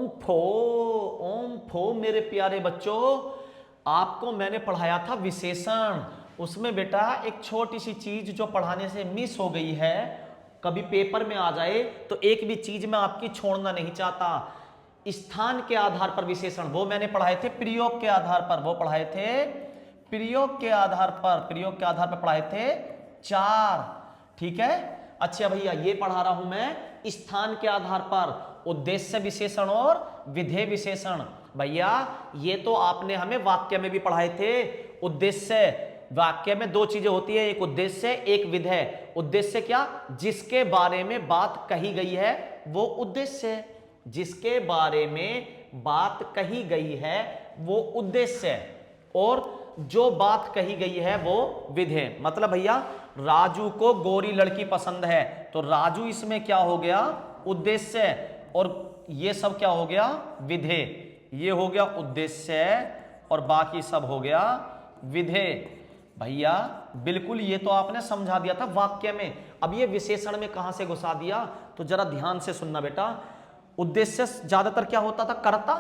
ओम फो मेरे प्यारे बच्चों, आपको मैंने पढ़ाया था विशेषण। उसमें बेटा एक छोटी सी चीज जो पढ़ाने से मिस हो गई है, कभी पेपर में आ जाए तो एक भी चीज मैं आपकी छोड़ना नहीं चाहता। स्थान के आधार पर विशेषण वो मैंने पढ़ाए थे, प्रयोग के आधार पर वो पढ़ाए थे, प्रयोग के आधार पर पढ़ाए थे 4। ठीक है, अच्छा भैया ये पढ़ा रहा हूं मैं स्थान के आधार पर उद्देश्य विशेषण और विधेय विशेषण। भैया ये तो आपने हमें वाक्य में भी पढ़ाए थे। उद्देश्य, वाक्य में दो चीजें होती है, एक उद्देश्य एक विधेय। उद्देश्य क्या, जिसके बारे में बात कही गई है वो उद्देश्य, जिसके बारे में बात कही गई है वो उद्देश्य, और जो बात कही गई है वो विधेय। मतलब भैया राजू को गोरी लड़की पसंद है, तो राजू इसमें क्या हो गया, उद्देश्य, और ये सब क्या हो गया, विधेय। ये हो गया उद्देश्य और बाकी सब हो गया विधेय। भैया बिल्कुल ये तो आपने समझा दिया था वाक्य में, अब ये विशेषण में कहां से घुसा दिया, तो जरा ध्यान से सुनना बेटा। उद्देश्य ज्यादातर क्या होता था, कर्ता,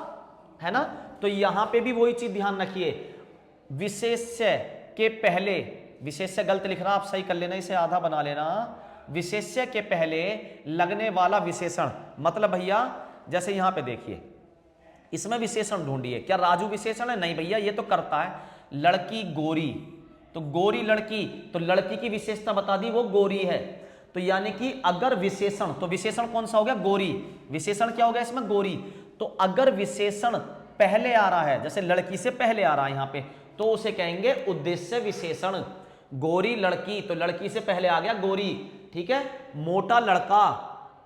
है ना, तो यहां पे भी वही चीज ध्यान रखिए, विशेष्य के पहले, विशेष्य गलत लिख रहा, आप सही कर लेना, इसे आधा बना लेना, विशेष्य के पहले लगने वाला विशेषण। मतलब भैया जैसे यहां पे देखिए, इसमें विशेषण ढूंढिए, क्या राजू विशेषण है, नहीं भैया ये तो कर्ता है। लड़की गोरी, तो गोरी लड़की, तो लड़की की विशेषता बता दी वो गोरी है, तो यानी कि अगर विशेषण, तो विशेषण कौन सा हो गया, गोरी, विशेषण क्या हो गया इसमें, गोरी। तो अगर विशेषण पहले आ रहा है, जैसे लड़की से पहले आ रहा है यहां पे, तो उसे कहेंगे उद्देश्य विशेषण। गोरी लड़की, तो लड़की से पहले आ गया गोरी। ठीक है, मोटा लड़का,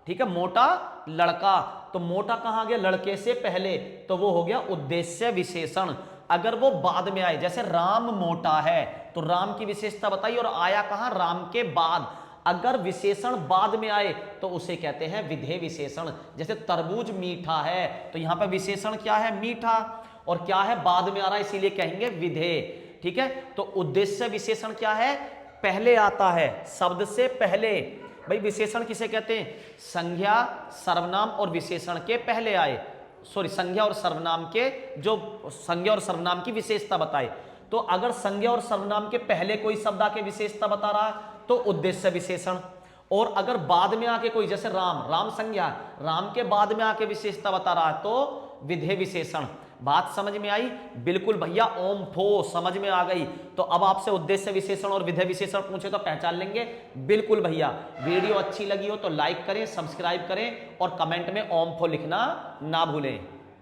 ठीक है, मोटा लड़का, तो मोटा कहां आ गया, लड़के से पहले, तो वो हो गया उद्देश्य विशेषण। अगर वो बाद में आए, जैसे राम मोटा है, तो राम की विशेषता बताई और आया कहां, राम के बाद। अगर विशेषण बाद में आए तो उसे कहते हैं विधेय विशेषण। जैसे तरबूज मीठा है, तो यहां पर विशेषण क्या है, मीठा, और क्या है, बाद में आ रहा है, इसीलिए कहेंगे विधेय। ठीक है, तो उद्देश्य विशेषण क्या है, पहले आता है, शब्द से पहले। भाई विशेषण किसे कहते हैं, संज्ञा सर्वनाम और विशेषण के पहले आए, सॉरी संज्ञा और सर्वनाम के, जो संज्ञा और सर्वनाम की विशेषता बताए। तो अगर संज्ञा और सर्वनाम के पहले कोई शब्द आके विशेषता बता रहा है तो उद्देश्य विशेषण, और अगर बाद में आके कोई, जैसे राम, राम संज्ञा, राम के बाद में आके विशेषता बता रहा है तो विधेय विशेषण। बात समझ में आई, बिल्कुल भैया, ओम फो समझ में आ गई। तो अब आपसे उद्देश्य विशेषण और विधेय विशेषण पूछे तो पहचान लेंगे, बिल्कुल भैया। वीडियो अच्छी लगी हो तो लाइक करें, सब्सक्राइब करें और कमेंट में ओम फो लिखना ना भूलें।